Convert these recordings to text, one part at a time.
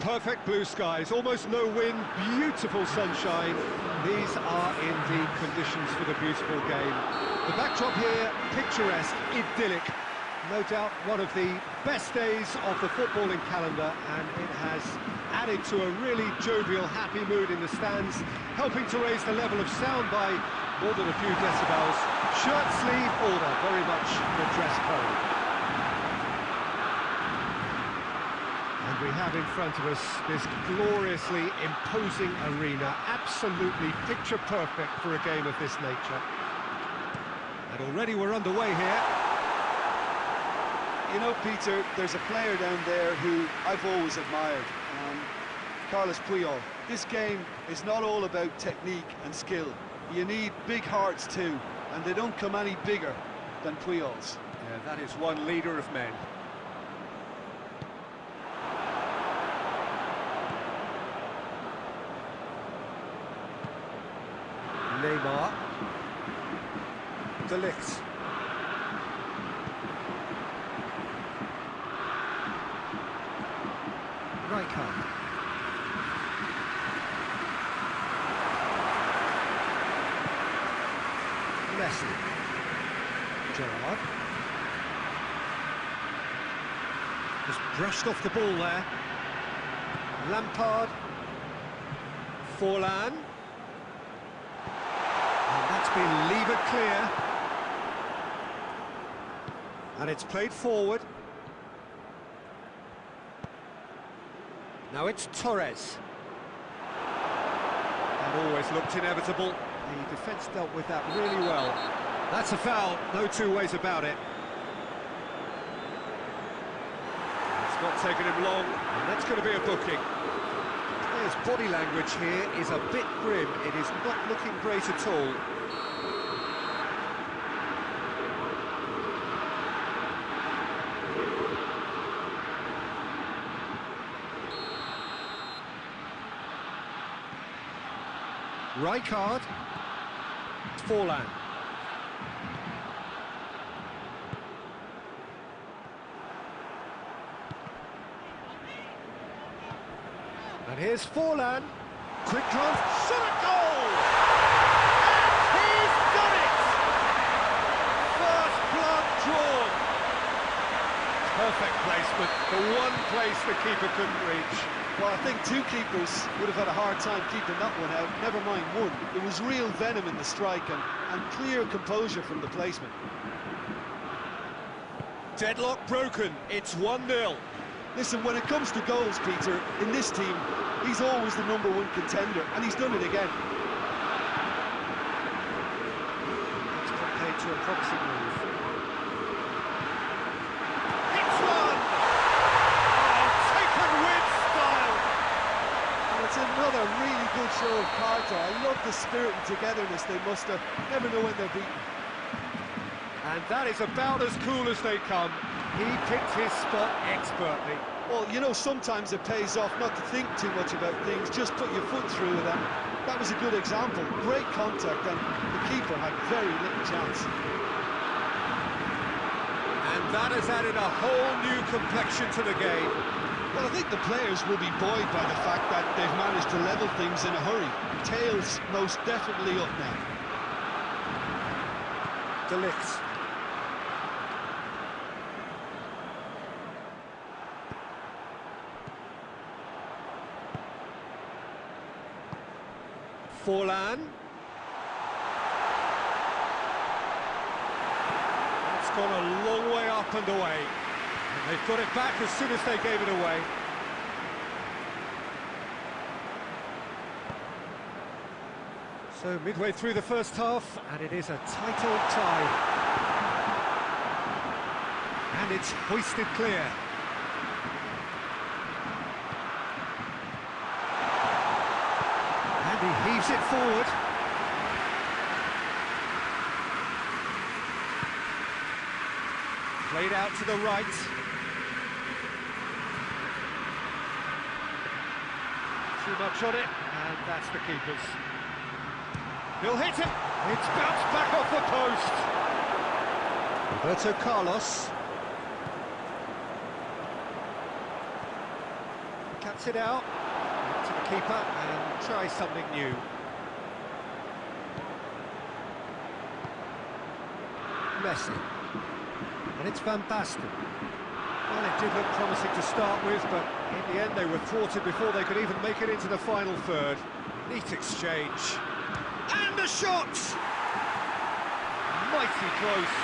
perfect blue skies, almost no wind, beautiful sunshine. These are indeed conditions for the beautiful game. The backdrop here, picturesque, idyllic. No doubt one of the best days of the footballing calendar, and it has added to a really jovial, happy mood in the stands, helping to raise the level of sound by more than a few decibels. Shirt sleeve order, very much the dress code. And we have in front of us this gloriously imposing arena, absolutely picture perfect for a game of this nature. And already we're underway here. You know, Peter, there's a player down there who I've always admired, Carlos Puyol. This game is not all about technique and skill. You need big hearts too, and they don't come any bigger than Puyol's. Yeah, that is one leader of men. Neymar. De Ligt. Rijkaard. Leslie. Gerrard. Just brushed off the ball there. Lampard. Forlan. And that's been levered clear. And it's played forward. Now it's Torres. That always looked inevitable. The defence dealt with that really well. That's a foul, no two ways about it. It's not taken him long, and that's going to be a booking. The player's body language here is a bit grim. It is not looking great at all. Rijkaard. Forlan. And here's Forlan. Quick draw, shot at goal! And he's done it! First blood drawn. Perfect placement, the one place the keeper couldn't reach. Well, I think two keepers would have had a hard time keeping that one out, never mind one. It was real venom in the strike and clear composure from the placement. Deadlock broken, it's 1-0. Listen, when it comes to goals, Peter, in this team, he's always the #1 contender, and he's done it again. It's compared to a promising move. It's another really good show of character. I love the spirit and togetherness they muster. Never know when they're beaten. And that is about as cool as they come. He picked his spot expertly. Well, you know, sometimes it pays off not to think too much about things, just put your foot through it, and that was a good example. Great contact, and the keeper had very little chance. And that has added a whole new complexion to the game. Well, I think the players will be buoyed by the fact that they've managed to level things in a hurry. Tails most definitely up now. De Ligt. Forlan. It's gone a long way up and away. And they've got it back as soon as they gave it away. So midway through the first half, and it is a tight old tie. And it's hoisted clear. And he heaves it forward. Played out to the right. Too much on it, and that's the keeper's. He'll hit it. It's bounced back off the post. Roberto Carlos. cuts it out to the keeper and tries something new. Messi. And it's Van Basten. Well, it did look promising to start with, but in the end they were thwarted before they could even make it into the final third. Neat exchange. And the shot! Mighty close.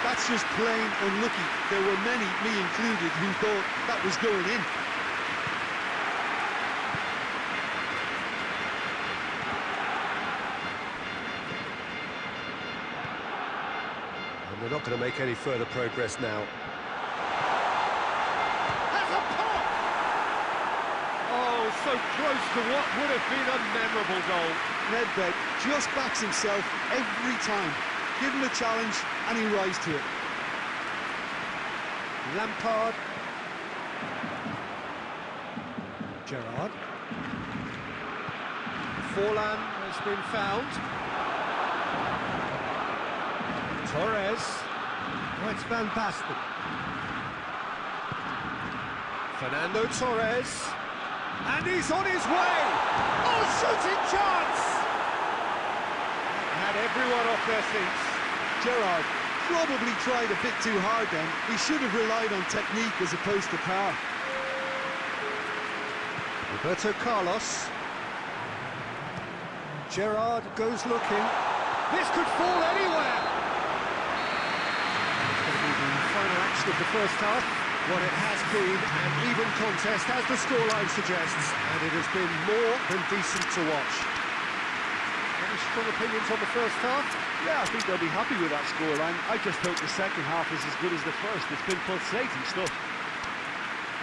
That's just plain unlucky. There were many, me included, who thought that was going in. And they're not going to make any further progress now. Has a pop! Oh, so close to what would have been a memorable goal. Nedved just backs himself every time. Give him a challenge and he rises to it. Lampard. Gerrard. Forlan has been found. Torres. Oh, it's Van Basten. Fernando Torres. And he's on his way! Oh, shooting chance! Had everyone off their seats. Gerrard probably tried a bit too hard then. He should have relied on technique as opposed to power. Roberto Carlos. Gerrard goes looking. This could fall anywhere! It's going to be the final action of the first half. What it has been an even contest, as the scoreline suggests, and it has been more than decent to watch. Any strong opinions on the first half? Yeah, I think they'll be happy with that scoreline. I just hope the second half is as good as the first. It's been pulsating stuff.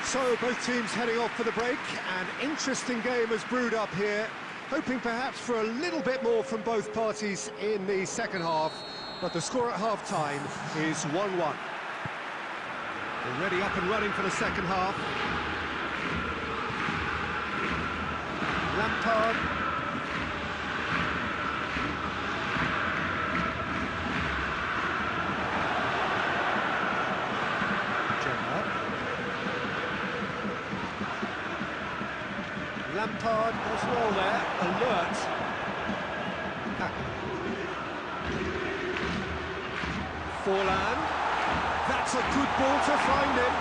So, both teams heading off for the break. An interesting game has brewed up here, hoping perhaps for a little bit more from both parties in the second half, but the score at half-time is 1-1. Already up and running for the second half. Lampard. Gerrard. Lampard does well there, alert. Forlan. That's a good ball to find him.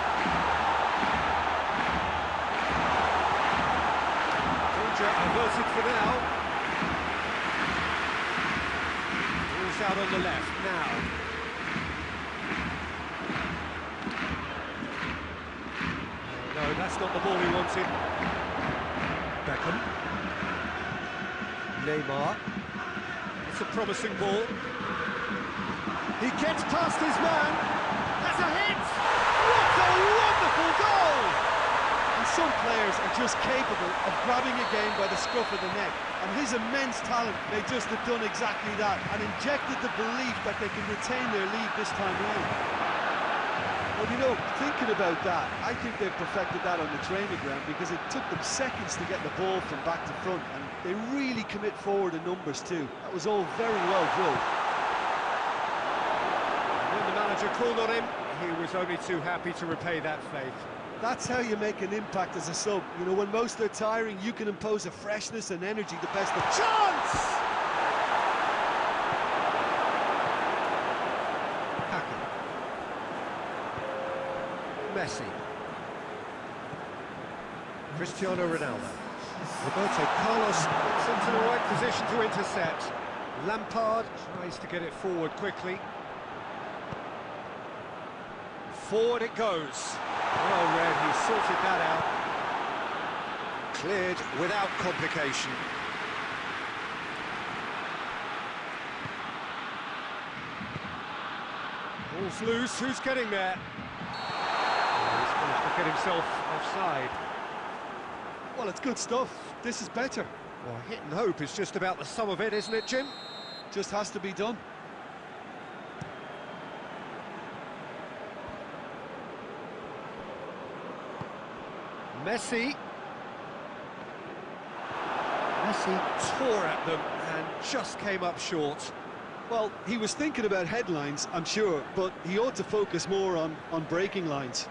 Danger averted for now. Ball's out on the left now. No, that's not the ball he wanted. Beckham. Neymar. It's a promising ball. He gets past his man. That's a hit! What a wonderful goal! And some players are just capable of grabbing a game by the scruff of the neck. And his immense talent may just have done exactly that and injected the belief that they can retain their lead this time round. Well, you know, thinking about that, I think they've perfected that on the training ground because it took them seconds to get the ball from back to front, and they really commit forward in numbers too. That was all very well drilled. When the manager called on him, he was only too happy to repay that faith. That's how you make an impact as a sub. You know, when most are tiring, you can impose a freshness and energy the best of... Chance! Messi. Cristiano Ronaldo. Roberto Carlos gets into the right position to intercept. Lampard tries to get it forward quickly. Forward it goes. Well read, he sorted that out. Cleared without complication. Ball's loose, who's getting there? He's managed to get himself offside. Well, it's good stuff. This is better. Well, hit and hope is just about the sum of it, isn't it, Jim? Just has to be done. Messi. Messi tore at them and just came up short. Well, he was thinking about headlines, I'm sure, but he ought to focus more on breaking lines.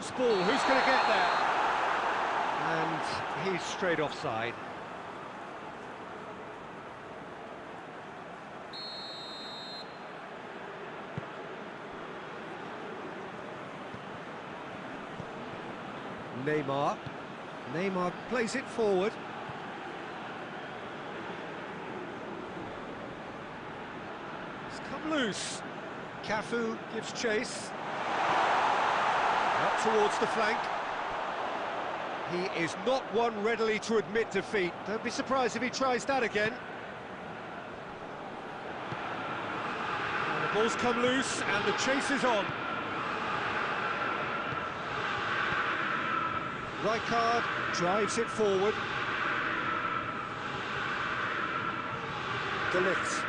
Loose ball, who's going to get there? And he's straight offside. Neymar plays it forward. It's come loose. Cafu gives chase. Up towards the flank. He is not one readily to admit defeat. Don't be surprised if he tries that again. And the ball's come loose and the chase is on. Rijkaard drives it forward. De Ligt.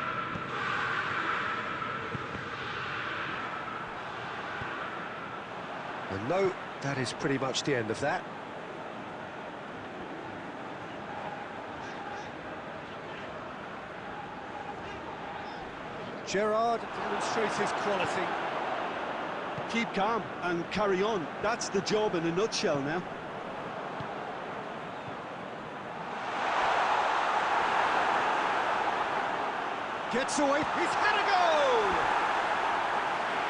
And no, that is pretty much the end of that. Gerrard demonstrates his quality. Keep calm and carry on. That's the job in a nutshell now. Gets away, he's had a go!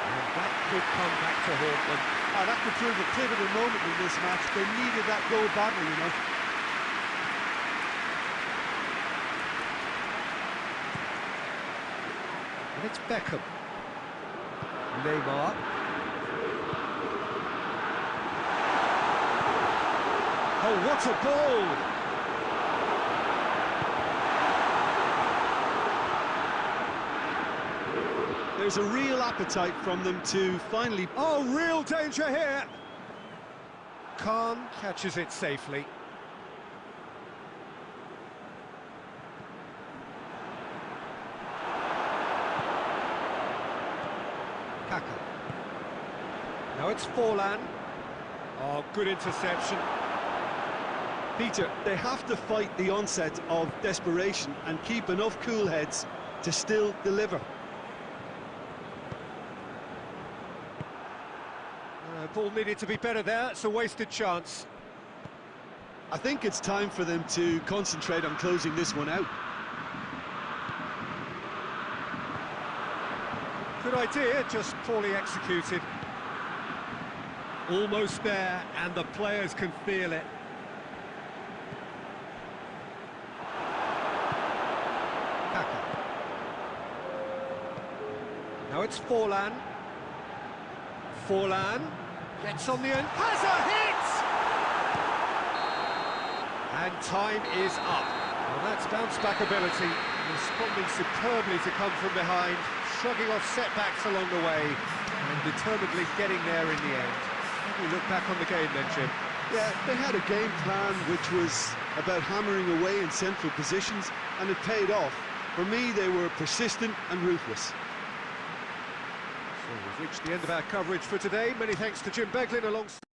And that could come back to haunt them. Oh, that could prove a pivotal moment in this match. They needed that goal badly, you know. And it's Beckham. Neymar. Oh, what a ball! There's a real appetite from them to finally... Oh, real danger here! Khan catches it safely. Kaka. Now it's Forlan. Oh, good interception. Peter, they have to fight the onset of desperation and keep enough cool heads to still deliver. Ball needed to be better there, it's a wasted chance. I think it's time for them to concentrate on closing this one out. Good idea, just poorly executed. Almost there, and the players can feel it. Kaka. Now it's Forlan. Forlan gets on the end, has a hit! And time is up. Well, that's bounce-back ability, responding superbly to come from behind, shrugging off setbacks along the way, and determinedly getting there in the end. How do you look back on the game then, Jim? Yeah, they had a game plan which was about hammering away in central positions, and it paid off. For me, they were persistent and ruthless. So we've reached the end of our coverage for today. Many thanks to Jim Beglin alongside...